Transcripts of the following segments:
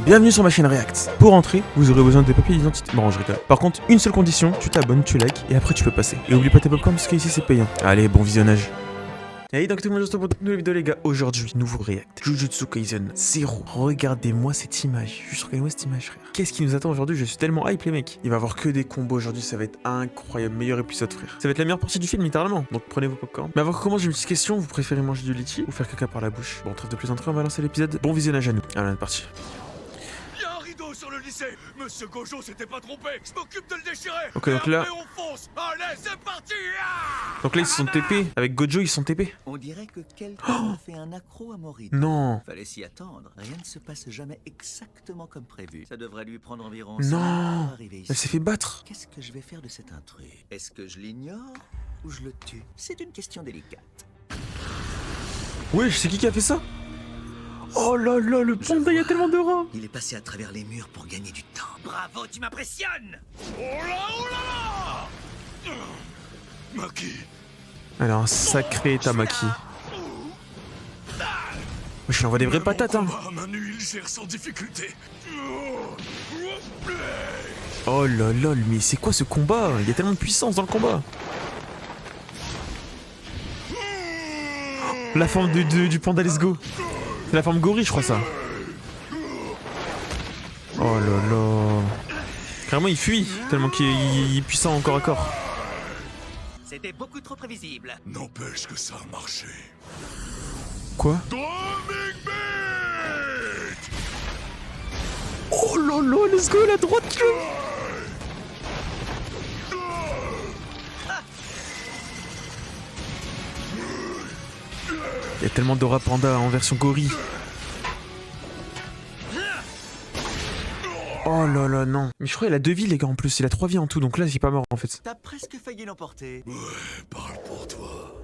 Bienvenue sur ma chaîne React. Pour entrer, vous aurez besoin de tes papiers d'identité. Bon, je rigole. Par contre, une seule condition, tu t'abonnes, tu likes, et après tu peux passer. Et oublie pas tes popcorn parce qu'ici c'est payant. Allez, bon visionnage. Hey, donc tout le monde, je pour une nouvelle vidéo les gars. Aujourd'hui, nouveau React. Jujutsu Kaisen 0. Regardez-moi cette image. Juste regardez-moi cette image, frère. Qu'est-ce qui nous attend aujourd'hui? Je suis tellement hype, les mecs. Il va y avoir que des combos aujourd'hui, ça va être incroyable. Meilleur épisode, frère. Ça va être la meilleure partie du film, littéralement. Donc prenez vos popcorn. Mais avant qu'on commence, j'ai une petite question. Vous préférez manger du litchi ou faire caca par la bouche? Bon, trêve de plaisanterie, on va lancer l'épisode. Bon visionnage à nous. Allez, on est parti. Sur le lycée, Monsieur Gojo s'était pas trompé. Je m'occupe de le déchirer. Ok, donc là, on fonce. Allez, c'est parti. donc là ils se sont TP. Avec Gojo, ils se sont TP. On dirait que quelqu'un a fait un accro à Morito. Non. Fallait s'y attendre. Rien ne se passe jamais exactement comme prévu. Ça devrait lui prendre environ Non. 5 ans pour arriver ici. Elle s'est fait battre. Qu'est-ce que je vais faire de cet intrus? Est-ce que je l'ignore ou je le tue? C'est une question délicate. Ouais, je sais qui a fait ça. Oh là là, le panda, il y a tellement de rats. Il est passé à travers les murs pour gagner du temps. Bravo, tu m'impressionnes. Oh là là. Maki. Elle a un sacré Tamaki. Je lui envoie des vraies patates, hein. Manu, il gère sans difficulté. Oh là là, mais c'est quoi ce combat? Il y a tellement de puissance dans le combat. La forme du panda, let's go. C'est la forme gorille, je crois, ça. Oh là là. Carrément, il fuit, tellement qu'il est puissant encore à corps. C'était beaucoup trop prévisible. N'empêche que ça a marché. Quoi? Drumming beat. Oh là là, let's go, la droite. Il y a tellement d'aura panda en version gorille. Oh là là, non. Mais je crois qu'il a 2 vies, les gars, en plus. Il a 3 vies en tout, donc là, il est pas mort, en fait. T'as presque failli l'emporter. Ouais, parle pour toi.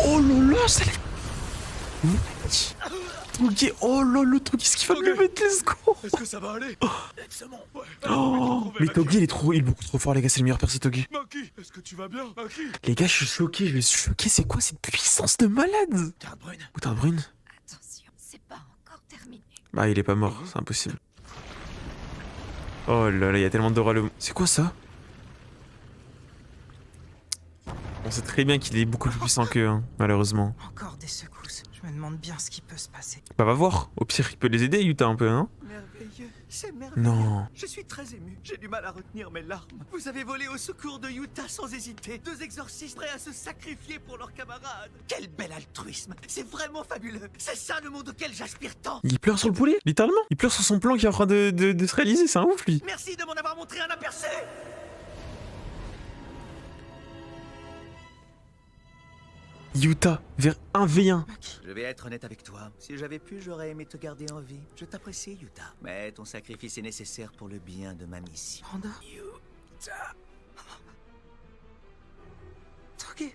Oh là là, ça Ok, oh là le truc, qu'est-ce qu'il va me mettre, let's go. Est-ce que ça va aller? C'est bon. Ouais. Oh, mais Togi, il est beaucoup trop fort, les gars, c'est le meilleur perso, Togi. Maki, est-ce que tu vas bien? Maki. Les gars, je suis choqué, je vais choquer, c'est quoi cette puissance de malade? Garde brune. Putain, brune. Attention, c'est pas encore terminé. Bah, il est pas mort, c'est impossible. Oh là là, il y a tellement d'aura le... C'est quoi ça? On sait très bien qu'il est beaucoup plus puissant qu'eux, hein, malheureusement. Encore des secousses. Je me demande bien ce qui peut se passer. Bah, va voir. Au pire, il peut les aider, Yuta, un peu, hein? Merveilleux, c'est merveilleux. Non. Je suis très ému. J'ai du mal à retenir mes larmes. Vous avez volé au secours de Yuta sans hésiter. 2 exorcistes prêts à se sacrifier pour leurs camarades. Quel bel altruisme. C'est vraiment fabuleux. C'est ça le monde auquel j'aspire tant. Il pleure sur le poulet, littéralement. Il pleure sur son plan qui est en train de se réaliser, c'est un ouf, lui. Merci de m'en avoir montré un aperçu. Yuta, vers 1v1. Je vais être honnête avec toi. Si j'avais pu, j'aurais aimé te garder en vie. Je t'apprécie, Yuta. Mais ton sacrifice est nécessaire pour le bien de ma mission. Panda. Yuta. Togi.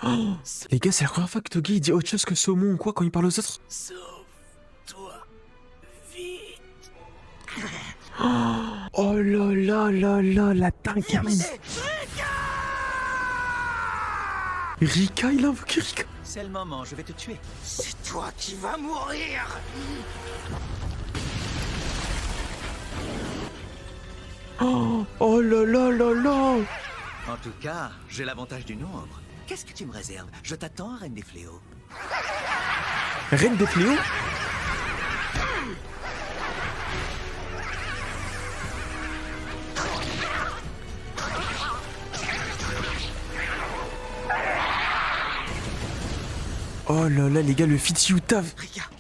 Oh, les gars, c'est la première fois que Togi il dit autre chose que saumon ou quoi quand il parle aux autres. Sauve-toi. Vite. Oh là là là là, la dinguerie. Rika, il a invoqué Rika. C'est le moment, je vais te tuer. C'est toi qui vas mourir. Oh là là là là. En tout cas, j'ai l'avantage du nombre. Qu'est-ce que tu me réserves? Je t'attends, Reine des Fléaux. Reine des fléaux. Oh là là, les gars, le fit Yuta.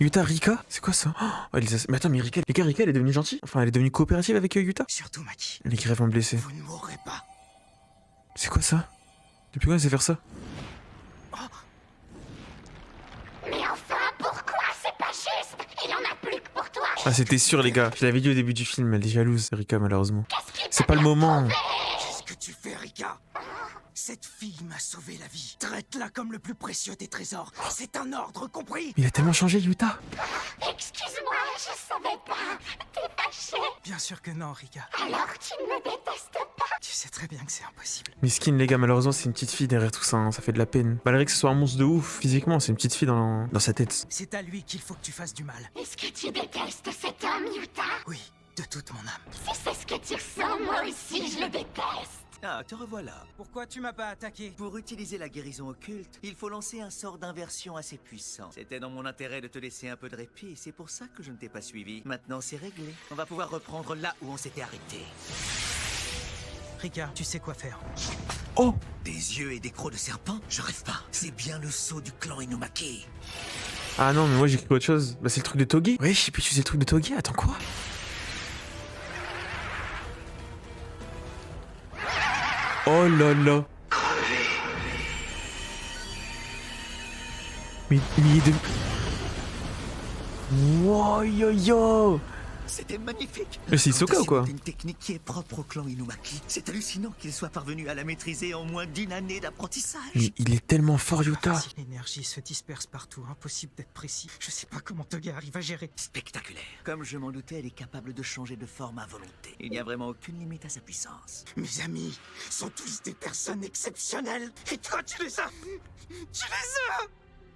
Yuta, Rika, c'est quoi ça? Oh, mais attends, mais Rika, les gars, Rika, elle est devenue gentille. Enfin, elle est devenue coopérative avec Yuta. Surtout Maki. Elle est gravement blessée. Vous ne mourrez pas. C'est quoi ça? Depuis quand elle sait faire ça? Mais enfin, pourquoi c'est pas juste? Il en a plus que pour toi. Ah, c'était sûr, les gars. Je l'avais dit au début du film, elle est jalouse, Rika, malheureusement. C'est pas le moment. Qu'est-ce que tu fais, Rika? Cette fille m'a sauvé la vie. Arrête là comme le plus précieux des trésors. C'est un ordre, compris? Il a tellement changé, Yuta. Excuse-moi, je savais pas. T'es fâché. Bien sûr que non, Rika. Alors tu ne me détestes pas. Tu sais très bien que c'est impossible. Miskin, les gars, malheureusement, c'est une petite fille derrière tout ça, hein. Ça fait de la peine. Malgré que ce soit un monstre de ouf, physiquement, c'est une petite fille dans sa tête. C'est à lui qu'il faut que tu fasses du mal. Est-ce que tu détestes cet homme, Yuta? Oui, de toute mon âme. Si c'est ce que tu ressens, moi aussi je le déteste. Ah, te revoilà. Pourquoi tu m'as pas attaqué? Pour utiliser la guérison occulte, il faut lancer un sort d'inversion assez puissant. C'était dans mon intérêt de te laisser un peu de répit, et c'est pour ça que je ne t'ai pas suivi. Maintenant, c'est réglé. On va pouvoir reprendre là où on s'était arrêté. Rika, tu sais quoi faire. Oh! Des yeux et des crocs de serpent? Je rêve pas. C'est bien le sceau du clan Inumaki. Ah non, mais moi j'ai cru autre chose. Bah, c'est le truc de Togi. Ouais, je sais plus, c'est le truc de Togi. Attends, quoi? Oh là là. Mais il est de... Wow, yo yo. C'était magnifique. Mais c'est Hisoka ou quoi? C'est une technique qui est propre au clan Inumaki. C'est hallucinant qu'il soit parvenu à la maîtriser en moins d'1 année d'apprentissage. Mais il est tellement fort, Yuta. Si l'énergie se disperse partout, impossible d'être précis. Je sais pas comment Togi arrive à gérer. Spectaculaire. Comme je m'en doutais, elle est capable de changer de forme à volonté. Il n'y a vraiment aucune limite à sa puissance. Mes amis sont tous des personnes exceptionnelles. Et toi, tu les as. Tu les as.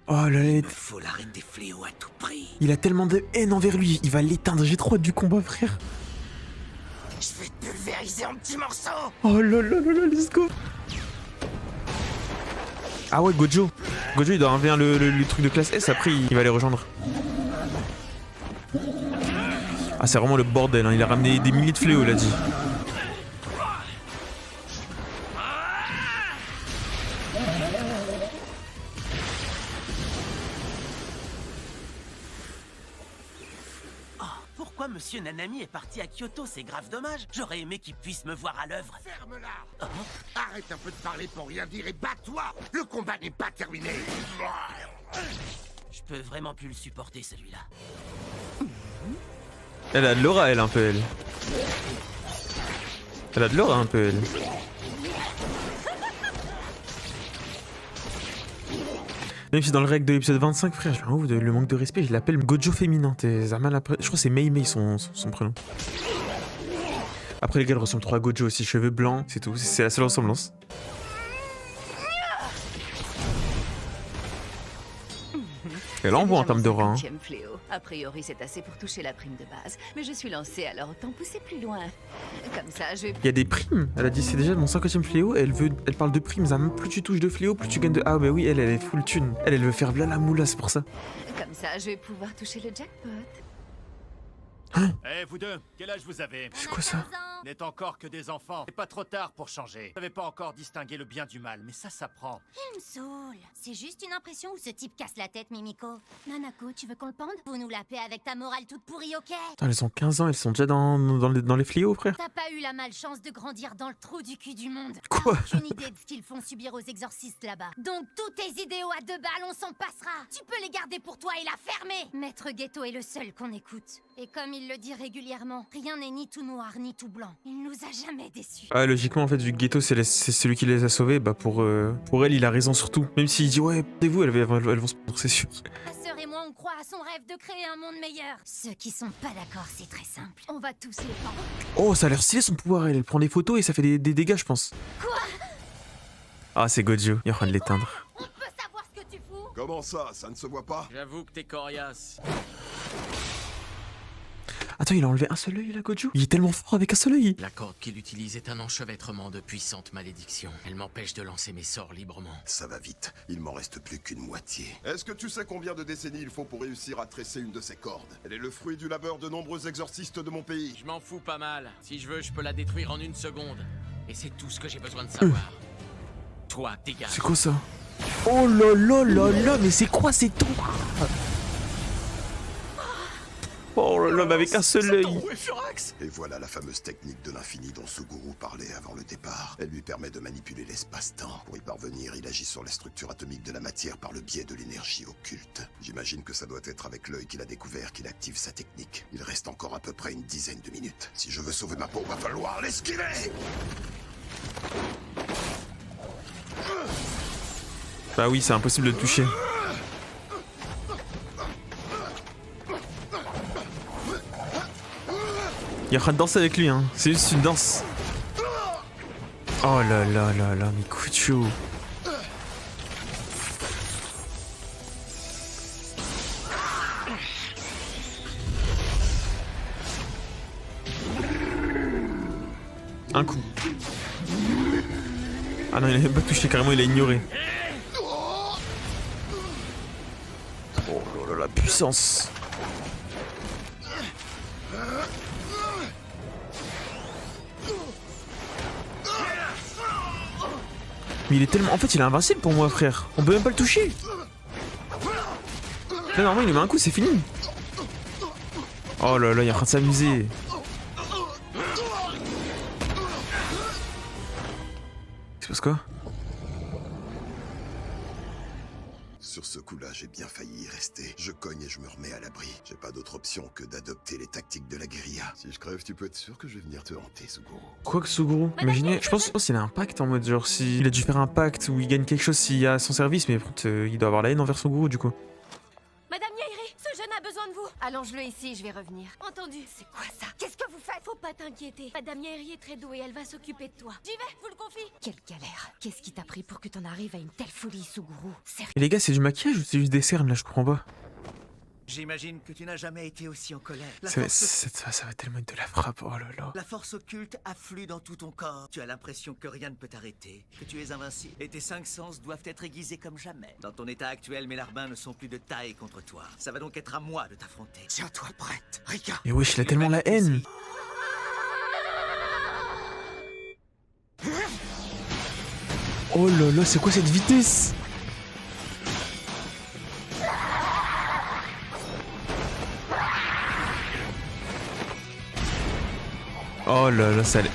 Oh là là. Il me faut la reine des fléaux à tout prix. Il a tellement de haine envers lui. Il va l'éteindre. J'ai trop hâte du combat, frère. Je vais te pulvériser en petits morceaux. Oh là là là là, let's go. Ah ouais, Gojo. Gojo, il doit 1v1 le truc de classe S. Après, il va les rejoindre. Ah, c'est vraiment le bordel, hein. Il a ramené des milliers de fléaux, il a dit. Pourquoi Monsieur Nanami est parti à Kyoto? C'est grave dommage. J'aurais aimé qu'il puisse me voir à l'œuvre. Ferme-la. Arrête un peu de parler pour rien dire et bats-toi. Le combat n'est pas terminé. Je peux vraiment plus le supporter, celui-là. Elle a de l'aura, elle, un peu, elle. Elle a de l'aura, un peu, elle. Même si dans le règle de l'épisode 25, frère, je ouf, le manque de respect, je l'appelle Gojo féminin. Je crois que c'est Mei Mei son prénom. Après, les gars, elle ressemble trop à Gojo aussi, cheveux blancs, c'est tout. C'est la seule ressemblance. Elle envoie en termes d'aura. Hein. Fléau. A priori, c'est assez pour toucher la prime de base. Mais je suis lancée, alors autant pousser plus loin. Comme ça, je vais... Il y a des primes. Elle a dit c'est déjà mon 50e fléau. Elle parle de primes. Plus tu touches de fléau, plus tu gagnes de... Ah bah oui, elle est full thune. Elle veut faire bla la moula, c'est pour ça. Comme ça, je vais pouvoir toucher le jackpot. Eh, vous deux, quel âge vous avez? C'est quoi ça? N'êtes encore que des enfants. C'est pas trop tard pour changer. Vous n'avez pas encore distingué le bien du mal, mais ça s'apprend. Il me saoule. C'est juste une impression où ce type casse la tête, Mimiko. Nanako, tu veux qu'on le pende? Vous nous la paix avec ta morale toute pourrie, ok? Attends, elles ont 15 ans, elles sont déjà dans les fléaux, frère. T'as pas eu la malchance de grandir dans le trou du cul du monde. Quoi? T'as aucune idée de ce qu'ils font subir aux exorcistes là-bas. Donc tous tes idéaux à 2 balles, on s'en passera. Tu peux les garder pour toi et la fermer. Maître Ghetto est le seul qu'on écoute. Et comme il le dit régulièrement, rien n'est ni tout noir ni tout blanc. Il nous a jamais déçus. Ah, logiquement, en fait, vu que Ghetto, c'est celui qui les a sauvés, bah pour elle, il a raison surtout. Même s'il dit, ouais, vous, elles vont se prendre, c'est sûr. Ma sœur et moi, on croit à son rêve de créer un monde meilleur. Ceux qui sont pas d'accord, c'est très simple. On va tous les pendre. Oh, ça a l'air stylé son pouvoir, elle prend des photos et ça fait des dégâts, je pense. Quoi? Ah, c'est Gojo, il est en train de l'éteindre. On peut savoir ce que tu fous? Comment ça ne se voit pas? J'avoue que t'es coriace. Attends, il a enlevé un seul œil, là, Gojo? Il est tellement fort avec un seul œil. La corde qu'il utilise est un enchevêtrement de puissantes malédictions. Elle m'empêche de lancer mes sorts librement. Ça va vite, il m'en reste plus qu'une moitié. Est-ce que tu sais combien de décennies il faut pour réussir à tresser une de ces cordes? Elle est le fruit du labeur de nombreux exorcistes de mon pays. Je m'en fous pas mal. Si je veux, je peux la détruire en 1 seconde. Et c'est tout ce que j'ai besoin de savoir. Toi, dégage. C'est quoi ça? Oh là là là là, mais c'est quoi ces tons? Oh là là, mais avec un seul œil. Et voilà la fameuse technique de l'infini dont Suguru parlait avant le départ. Elle lui permet de manipuler l'espace-temps. Pour y parvenir, il agit sur la structure atomique de la matière par le biais de l'énergie occulte. J'imagine que ça doit être avec l'œil qu'il a découvert qu'il active sa technique. Il reste encore à peu près une dizaine de minutes. Si je veux sauver ma peau, va falloir l'esquiver. Bah oui, c'est impossible de le toucher. Il est en train de danser avec lui, hein. C'est juste une danse. Oh là là là là, mais Kucho. Un coup. Ah non, il a même pas touché, carrément, il a ignoré. Oh là là, la puissance. Mais il est tellement... En fait, il est invincible pour moi, frère. On peut même pas le toucher. Là, normalement, il lui met un coup, c'est fini. Oh là là, il est en train de s'amuser. Il se passe quoi? Sur ce coup-là, j'ai bien failli y rester. Je cogne et je me remets à l'abri. J'ai pas d'autre option que d'adopter les tactiques de la guérilla. Si je crève, tu peux être sûr que je vais venir te hanter, Suguru. Quoi que Suguru? Imaginez, je pense qu'il a un pacte en mode genre si... Il a dû faire un pacte où il gagne quelque chose s'il y a son service, mais il doit avoir la haine envers Suguru du coup. Madame Yairi, ce jeune a besoin de vous. Allonge-le ici, je vais revenir. Entendu. C'est quoi ça? Qu'est-ce que vous faites? Faut pas t'inquiéter. Madame Yairi est très douée, elle va s'occuper de toi. J'y vais, vous le confie. Quelle galère. Qu'est-ce qui t'a pris pour que t'en arrives à une telle folie, Suguru? Sérieux? Et les gars, c'est du maquillage ou c'est juste des cernes là? Je comprends pas. J'imagine que tu n'as jamais été aussi en colère. Ça va tellement être de la frappe, oh là là. La force occulte afflue dans tout ton corps. Tu as l'impression que rien ne peut t'arrêter, que tu es invincible. Et tes 5 sens doivent être aiguisés comme jamais. Dans ton état actuel, mes larbins ne sont plus de taille contre toi. Ça va donc être à moi de t'affronter. Tiens-toi prête, Rika. Et wesh, il a tellement la haine. Oh là là, c'est quoi cette vitesse? Oh là là, ça allait.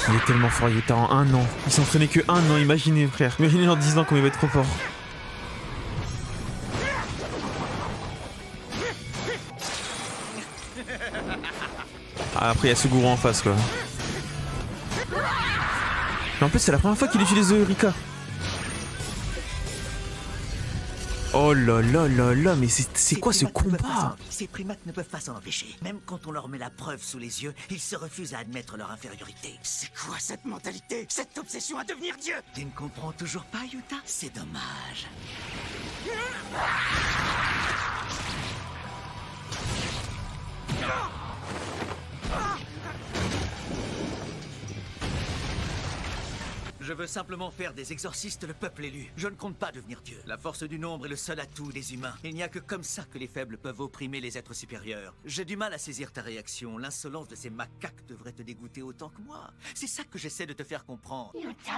Il est tellement fort, il était en 1 an. Il s'entraînait que 1 an, imaginez frère. Imaginez en 10 ans comme il va être trop fort. Ah, après il y a Suguru en face quoi. Mais en plus c'est la première fois qu'il utilise Rika. Oh là là là là, mais c'est quoi ce combat? Ces primates ne peuvent pas s'en empêcher. Même quand on leur met la preuve sous les yeux, ils se refusent à admettre leur infériorité. C'est quoi cette mentalité? Cette obsession à devenir Dieu? Tu ne comprends toujours pas, Yuta? C'est dommage. Je veux simplement faire des exorcistes le peuple élu. Je ne compte pas devenir Dieu. La force du nombre est le seul atout des humains. Il n'y a que comme ça que les faibles peuvent opprimer les êtres supérieurs. J'ai du mal à saisir ta réaction. L'insolence de ces macaques devrait te dégoûter autant que moi. C'est ça que j'essaie de te faire comprendre. Yuta.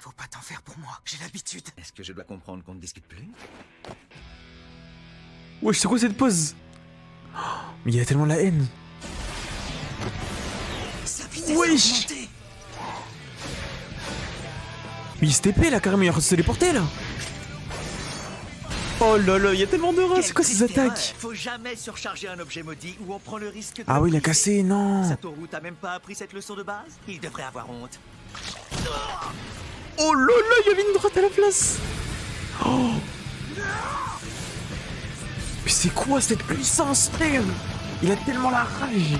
Faut pas t'en faire pour moi, j'ai l'habitude. Est-ce que je dois comprendre qu'on ne discute plus? Wesh, c'est quoi cette pose? Oh, mais il a tellement la haine. Wesh. Mais il se TP là carrément, il est en train de se téléporter là. Oh là là, il y a tellement de rats, c'est quoi ces attaques? Faut jamais surcharger un objet maudit ou on prend le risque de... Ah oui, il a cassé, non. Satoru t'a même pas appris cette leçon de base? Il devrait avoir honte. Oh là là, il y avait une droite à la place. Oh. Mais c'est quoi cette puissance, frère? Il a tellement la rage.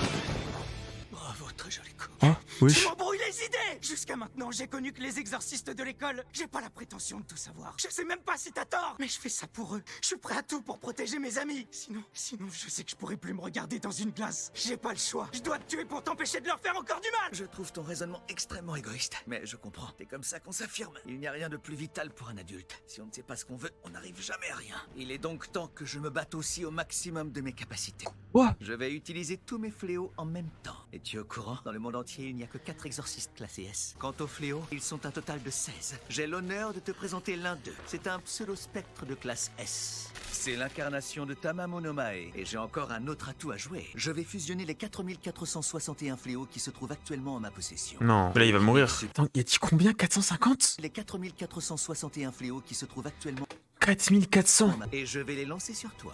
Bravo, très joli coup. Ah, wesh. Tu m'embrouilles les idées! Jusqu'à maintenant, j'ai connu que les exorcistes de l'école. J'ai pas la prétention de tout savoir. Je sais même pas si t'as tort. Mais je fais ça pour eux. Je suis prêt à tout pour protéger mes amis. Sinon, je sais que je pourrais plus me regarder dans une glace. J'ai pas le choix. Je dois te tuer pour t'empêcher de leur faire encore du mal. Je trouve ton raisonnement extrêmement égoïste. Mais je comprends. C'est comme ça qu'on s'affirme. Il n'y a rien de plus vital pour un adulte. Si on ne sait pas ce qu'on veut, on n'arrive jamais à rien. Il est donc temps que je me batte aussi au maximum de mes capacités. Quoi? Je vais utiliser tous mes fléaux en même temps. Es-tu au courant? Dans le monde entier, il n'y a que 4 exorcistes classés S. Quant aux fléaux, ils sont un total de 16. J'ai l'honneur de te présenter l'un d'eux. C'est un pseudo-spectre de classe S. C'est l'incarnation de Tamamonomae. Et j'ai encore un autre atout à jouer. Je vais fusionner les 4461 fléaux qui se trouvent actuellement en ma possession. Non, là il va mourir. Attends, y a-t-il combien? 450? Les 4461 fléaux qui se trouvent actuellement... 4400. Et je vais les lancer sur toi.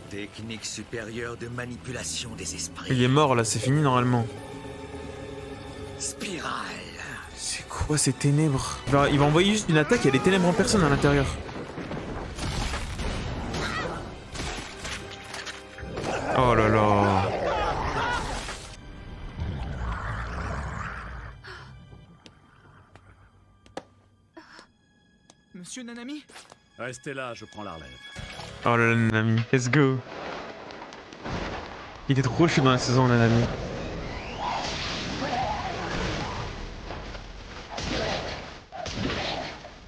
Technique supérieure de manipulation des esprits. Il est mort là, c'est fini normalement. Spirale. C'est quoi Ouais, c'est ténèbres. Il va envoyer juste une attaque, il y a des ténèbres en personne à l'intérieur. Oh là là. Monsieur Nanami? Restez là, je prends la relève. Oh là là, Nanami. Let's go. Il était trop chaud dans la saison, Nanami.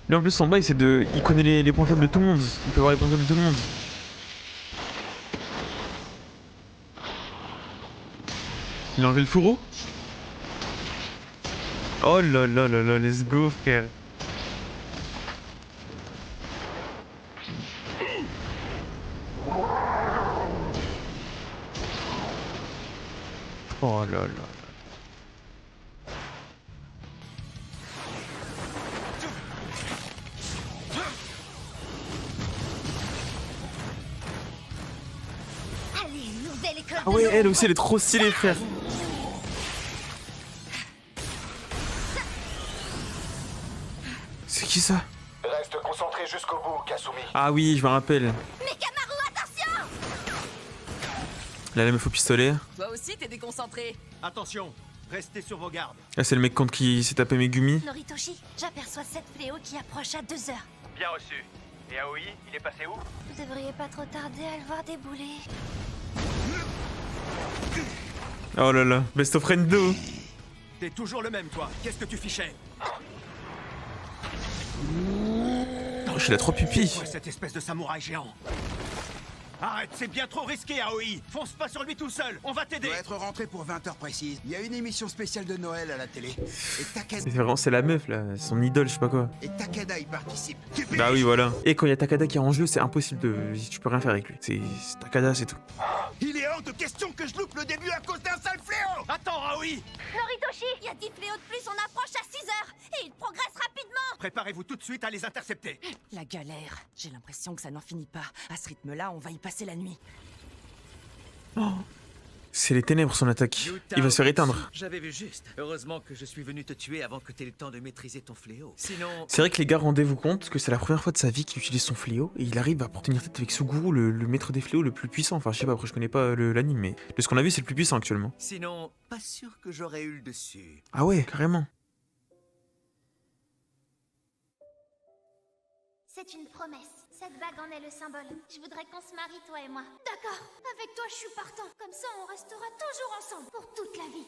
Lui en plus son bail c'est de... Il connaît les points faibles de tout le monde. Il peut avoir les points faibles de tout le monde. Il a enlevé le fourreau? Oh là là là là, let's go frère. Oh là là. Allez, nouvelle école Ah ouais, elle aussi elle est trop stylée frère. C'est qui ça? Reste concentré jusqu'au bout, Kasumi. Ah oui, je me rappelle. Mais Kamaru, attention! Là, la meuf au pistolet. Toi aussi, t'es déconcentré. Attention, restez sur vos gardes. Là, c'est le mec contre qui s'est tapé Megumi. Noritoshi, j'aperçois 7 fléaux qui approchent à 2 heures. Bien reçu. Et Aoi, il est passé où? Vous devriez pas trop tarder à le voir débouler. Oh là là, best of friendo. T'es toujours le même, toi. Qu'est-ce que tu fichais? Oh, j'ai la 3 pupilles. Ouais, cette espèce de samouraï géant. Arrête, c'est bien trop risqué, Aoi. Fonce pas sur lui tout seul. On va t'aider. doit être rentré pour 20h précises. Il y a une émission spéciale de Noël à la télé. Et C'est vraiment, c'est la meuf là, son idole, je sais pas quoi. Takeda y participe. Bah oui, voilà. Et quand il y a Takada qui est en jeu, c'est impossible de... Tu peux rien faire avec lui. C'est Takada, c'est tout. Il est hors de question que je loupe le début à cause d'un sale fléau. Attends, Aoi. Noritoshi, il y a 10 fléaux de plus, on approche à 6 heures et il progresse rapidement. Préparez-vous tout de suite à les intercepter. La galère. J'ai l'impression que ça n'en finit pas. À ce rythme-là, on va y passer la nuit. C'est les ténèbres son attaque. Il va se faire éteindre. J'avais vu juste. Heureusement que je suis venu te tuer avant que t'aies le temps de maîtriser ton fléau. Sinon... C'est vrai que les gars, rendez-vous compte que c'est la première fois de sa vie qu'il utilise son fléau et il arrive à tenir tête avec Suguru, le maître des fléaux le plus puissant. Enfin, je sais pas, après je connais pas l'anime, mais de ce qu'on a vu, c'est le plus puissant actuellement. Sinon, pas sûr que j'aurais eu le dessus. Ah ouais, carrément. C'est une promesse. Cette bague en est le symbole. Je voudrais qu'on se marie, toi et moi. D'accord. Avec toi, je suis partant. Comme ça, on restera toujours ensemble pour toute la vie.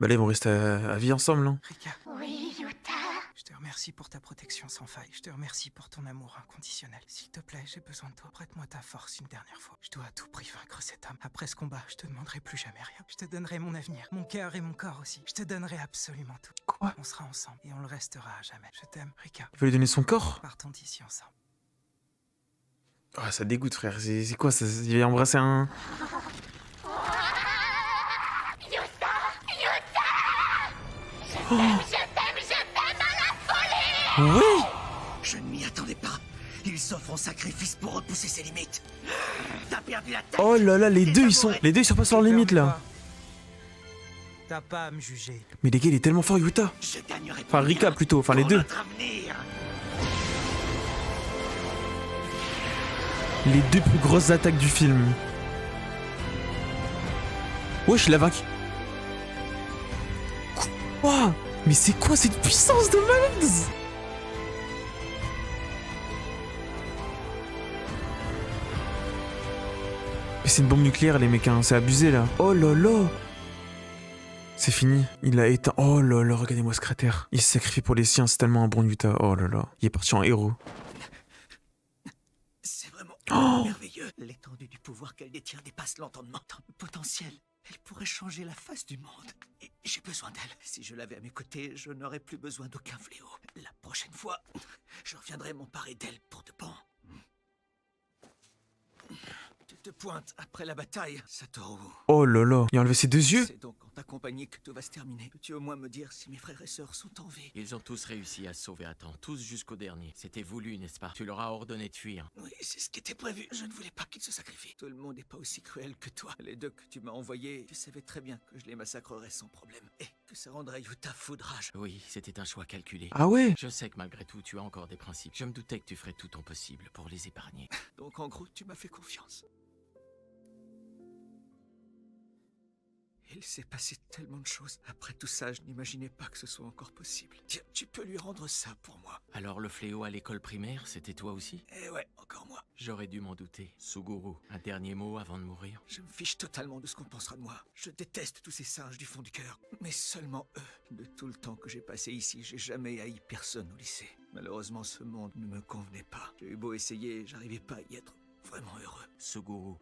Bah là, ils vont rester à vie ensemble, hein. Rika, Oui, Yuta. je te remercie pour ta protection sans faille. Je te remercie pour ton amour inconditionnel. S'il te plaît, j'ai besoin de toi. Prête-moi ta force une dernière fois. Je dois à tout prix vaincre cet homme. Après ce combat, je te demanderai plus jamais rien. Je te donnerai mon avenir, mon cœur et mon corps aussi. Je te donnerai absolument tout. Quoi? On sera ensemble et on le restera à jamais. Je t'aime, Rika. Il va lui donner son corps? Partons d'ici ensemble. Ah, ça dégoûte, frère. C'est quoi ça? Il va embrasser un... Oh. Oui. Je ne m'y attendais pas. Il s'offre en sacrifice pour repousser ses limites. T'as perdu la tête. Oh là là, les deux ils surpassent leurs limites là. T'as pas à me juger. Mais les gars, il est tellement fort, Yuta. Je gagnerai Enfin, Rika plutôt, enfin les pour deux. notre avenir. Les deux plus grosses attaques du film. Wesh, il l'a vaincu. Quoi? Mais c'est quoi cette puissance de malade? Mais c'est une bombe nucléaire les mecs, hein. C'est abusé là. Oh là là. C'est fini, il l'a éteint. Oh là là, regardez-moi ce cratère. Il s'est sacrifié pour les siens, c'est tellement un bon Yuta. Oh là là, il est parti en héros. C'est vraiment merveilleux. L'étendue du pouvoir qu'elle détient dépasse l'entendement. Tant de potentiel. Elle pourrait changer la face du monde. Et j'ai besoin d'elle. Si je l'avais à mes côtés, je n'aurais plus besoin d'aucun fléau. La prochaine fois, je reviendrai m'emparer d'elle pour de bon. Tu te pointes après la bataille, Satoru. Oh là là, il a enlevé ses deux yeux. C'est donc en ta compagnie que tout va se terminer. Peux-tu au moins me dire si mes frères et sœurs sont en vie? Ils ont tous réussi à se sauver à temps, tous jusqu'au dernier. C'était voulu, n'est-ce pas? Tu leur as ordonné de fuir. Oui, c'est ce qui était prévu. Je ne voulais pas qu'ils se sacrifient. Tout le monde n'est pas aussi cruel que toi. Les deux que tu m'as envoyés, tu savais très bien que je les massacrerais sans problème. Et que ça rendrait Utah fou de rage. Oui, c'était un choix calculé. Ah ouais? Je sais que malgré tout, tu as encore des principes. Je me doutais que tu ferais tout ton possible pour les épargner. Donc en gros, tu m'as fait confiance. Il s'est passé tellement de choses. Après tout ça, je n'imaginais pas que ce soit encore possible. Tiens, tu peux lui rendre ça pour moi. Alors le fléau à l'école primaire, c'était toi aussi? Eh ouais, encore moi. J'aurais dû m'en douter. Suguru, un dernier mot avant de mourir? Je me fiche totalement de ce qu'on pensera de moi. Je déteste tous ces singes du fond du cœur. Mais seulement eux. De tout le temps que j'ai passé ici, j'ai jamais haï personne au lycée. Malheureusement, ce monde ne me convenait pas. J'ai eu beau essayer, j'arrivais pas à y être vraiment heureux. Suguru.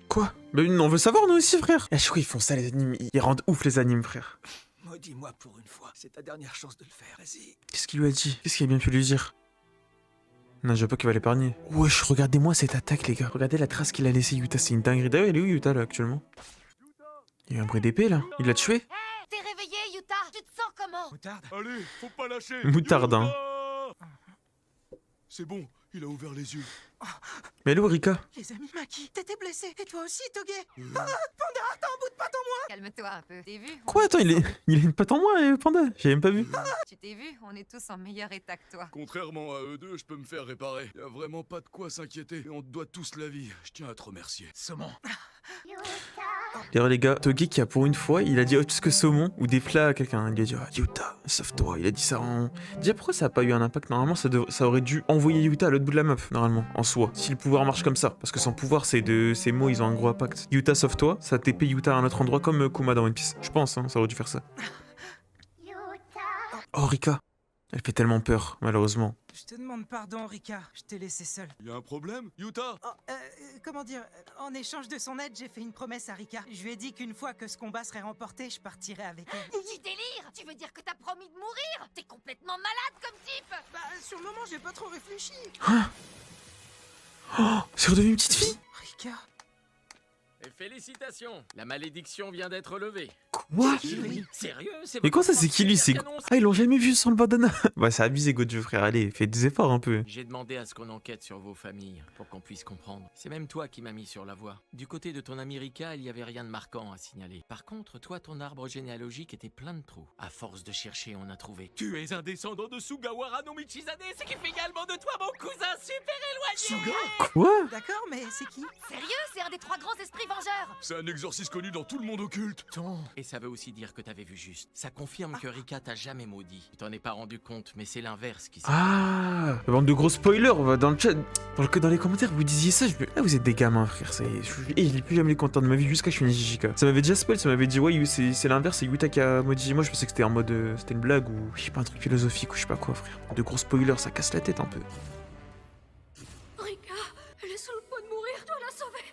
Quoi? Mais on veut savoir nous aussi, frère. À chaque fois ils font ça les animes, ils rendent ouf les animes, frère. Maudis-moi pour une fois. C'est ta dernière chance de le faire. Vas-y. Qu'est-ce qu'il lui a dit? Qu'est-ce qu'il a bien pu lui dire? Non, je veux pas qu'il va l'épargner. Wesh, regardez-moi cette attaque, les gars. Regardez la trace qu'il a laissée, Yuta. C'est une dinguerie. D'ailleurs, il est où, Yuta, là, actuellement? Il y a eu un bruit d'épée, là. Il l'a tué? T'es réveillé, Yuta? Tu te sens comment? Moutarde. Allez, faut pas lâcher. Moutarde, hein. C'est bon, il a ouvert les yeux. Mais elle est où, Rika? Les amis Maki, t'étais blessé. Et toi aussi, Toge. Panda, t'as un bout de patte en moins. Calme-toi un peu. T'es vu? Quoi? Attends, il a une patte en moins, Panda. J'ai même pas vu. Tu t'es vu? On est tous en meilleur état que toi. Contrairement à eux deux, je peux me faire réparer. Y a vraiment pas de quoi s'inquiéter. Et on te doit tous la vie. Je tiens à te remercier. Saumon. D'ailleurs, les gars, Toge qui a pour une fois, il a dit autre chose que saumon ou des plats à quelqu'un. Il a dit Yuta, sauve-toi. Il a dit ça en. Déjà, pourquoi ça a pas eu un impact? Normalement, ça aurait dû envoyer Yuta à l'autre bout de la map, normalement, en soi. Si le pouvoir marche comme ça. Parce que sans pouvoir, ces mots, ils ont un gros impact. Yuta, sauve-toi, ça TP Yuta à un autre endroit comme Kuma dans One Piece. Je pense, hein, ça aurait dû faire ça. Oh, Rika. Elle fait tellement peur, malheureusement. Je te demande pardon, Rika. Je t'ai laissé seul. Y a un problème, Yuta? Oh, comment dire? En échange de son aide, j'ai fait une promesse à Rika. Je lui ai dit qu'une fois que ce combat serait remporté, je partirais avec elle. Du délire! Tu veux dire que t'as promis de mourir? T'es complètement malade comme type! Bah, sur le moment, j'ai pas trop réfléchi. Oh, c'est redevenu une petite fille? Rika. Et félicitations, la malédiction vient d'être levée. Quoi? Sérieux? Mais quoi ça, c'est qui lui? C'est... Ah, ils l'ont jamais vu sans le bandana. Bah, c'est abusé, Gojo, frère. Allez, fais des efforts un peu. J'ai demandé à ce qu'on enquête sur vos familles pour qu'on puisse comprendre. C'est même toi qui m'as mis sur la voie. Du côté de ton ami Rika, il y avait rien de marquant à signaler. Par contre, toi, ton arbre généalogique était plein de trous. À force de chercher, on a trouvé. Tu es un descendant de Sugawara no Michizane, ce qui fait également de toi mon cousin super éloigné. Quoi? D'accord, mais c'est qui? Sérieux? C'est un des 3 grands esprits vengeurs! C'est un exorciste connu dans tout le monde occulte. Et ça veut aussi dire que t'avais vu juste. Ça confirme que Rika t'a jamais maudit. Tu t'en es pas rendu compte, mais c'est l'inverse qui s'est Ah, bande de gros spoilers, on va dans le chat. Dans les commentaires, vous disiez ça, ah, vous êtes des gamins, frère. Et je lis plus jamais les commentaires de ma vie jusqu'à ce que je finisse JJK. Ça m'avait déjà spoil, ça m'avait dit, ouais, c'est l'inverse, c'est Yuta qui a maudit. Moi, je pensais que c'était en mode. C'était une blague ou je sais pas, un truc philosophique ou je sais pas quoi, frère. De gros spoilers, ça casse la tête un peu. Rika, elle est sous le point de mourir, je dois la sauver!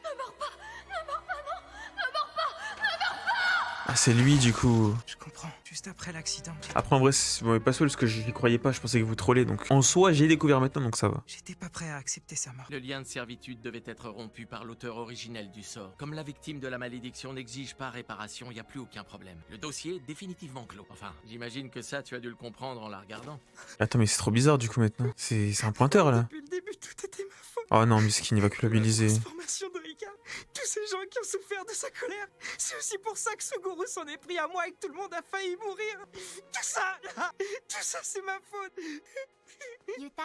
Ne meurs pas! Ne meurs pas, non! Ne meurs pas! Ne meurs pas! Ah, c'est lui, du coup. Je comprends. Juste après l'accident. Après, en vrai, bon, pas seul parce que j'y croyais pas, je pensais que vous trollez. Donc, en soi, j'ai découvert maintenant, donc ça va. J'étais pas prêt à accepter sa mort. Le lien de servitude devait être rompu par l'auteur originel du sort. Comme la victime de la malédiction n'exige pas réparation, y a plus aucun problème. Le dossier est définitivement clos. Enfin, j'imagine que ça, tu as dû le comprendre en la regardant. Attends, mais c'est trop bizarre du coup maintenant. C'est un pointeur là. Depuis le début, tout était ma faute. Oh non, Miskin, il va culpabiliser. La transformation de Rika, tous ces gens qui ont souffert de sa colère, c'est aussi pour ça que Suguru s'en est pris à moi et que tout le monde a failli mourir. Tout ça, là, tout ça, c'est ma faute. Yuta,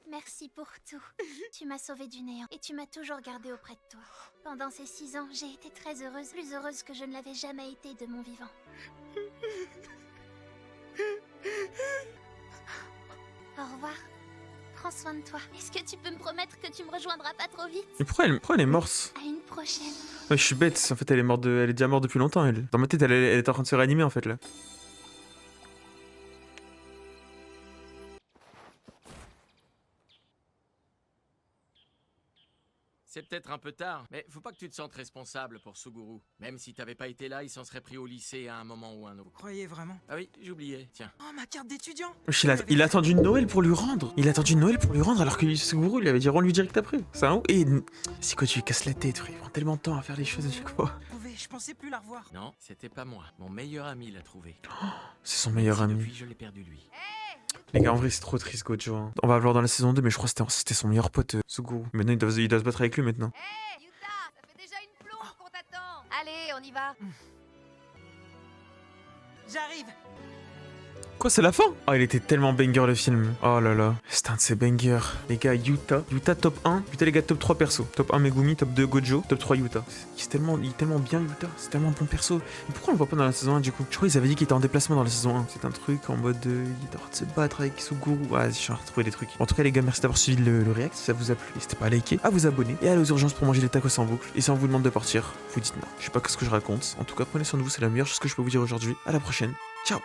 merci pour tout. Tu m'as sauvé du néant et tu m'as toujours gardé auprès de toi. Pendant ces 6 ans, j'ai été très heureuse, plus heureuse que je ne l'avais jamais été de mon vivant. Au revoir. Prends soin de toi. Est-ce que tu peux me promettre que tu me rejoindras pas trop vite? Mais pourquoi elle est morte? À une prochaine. Ouais, je suis bête. En fait, elle est déjà morte depuis longtemps, elle. Dans ma tête, elle est en train de se réanimer, en fait, là. C'est peut-être un peu tard, mais faut pas que tu te sentes responsable pour Suguru. Même si t'avais pas été là, il s'en serait pris au lycée à un moment ou un autre. Croyez vraiment? Ah oui, j'oubliais, tiens. Oh, ma carte d'étudiant! Il a attendu Noël pour lui rendre. Il a attendu Noël pour lui rendre alors que Suguru il avait dit rends-lui direct après. C'est un ouf. Et c'est quoi, tu lui casses la tête, frère. Il prend tellement de temps à faire les choses à chaque fois. Je pensais plus la revoir. Non, c'était pas moi. Mon meilleur ami l'a trouvé. C'est son meilleur ami. Depuis, je l'ai perdu lui. Les gars, en vrai, c'est trop triste, Gojo. Hein. On va le voir dans la saison 2, mais je crois que c'était son meilleur pote, Suguru. Maintenant, il doit se battre avec lui maintenant. Hé, Yuta, ça fait déjà une plombe qu'on t'attend. Allez, on y va. J'arrive. Quoi, c'est la fin? Oh, il était tellement banger le film. Oh là là, c'est un de ses bangers. Les gars, Yuta top 1. Yuta, les gars, top 3 perso. Top 1 Megumi, top 2 Gojo, top 3 Yuta. Il est tellement bien Yuta, c'est tellement bon perso. Mais pourquoi on le voit pas dans la saison 1 du coup? Je crois qu'ils avaient dit qu'il était en déplacement dans la saison 1. C'est un truc en mode il est en train de se battre avec Suguru. Ouais, je suis en train de retrouver des trucs. En tout cas les gars, merci d'avoir suivi le react. Si ça vous a plu, n'hésitez pas à liker, à vous abonner et à aller aux urgences pour manger les tacos en boucle. Et si on vous demande de partir, vous dites non. Je sais pas ce que je raconte. En tout cas, prenez soin de vous, c'est la meilleure chose que je peux vous dire aujourd'hui. À la prochaine. Ciao.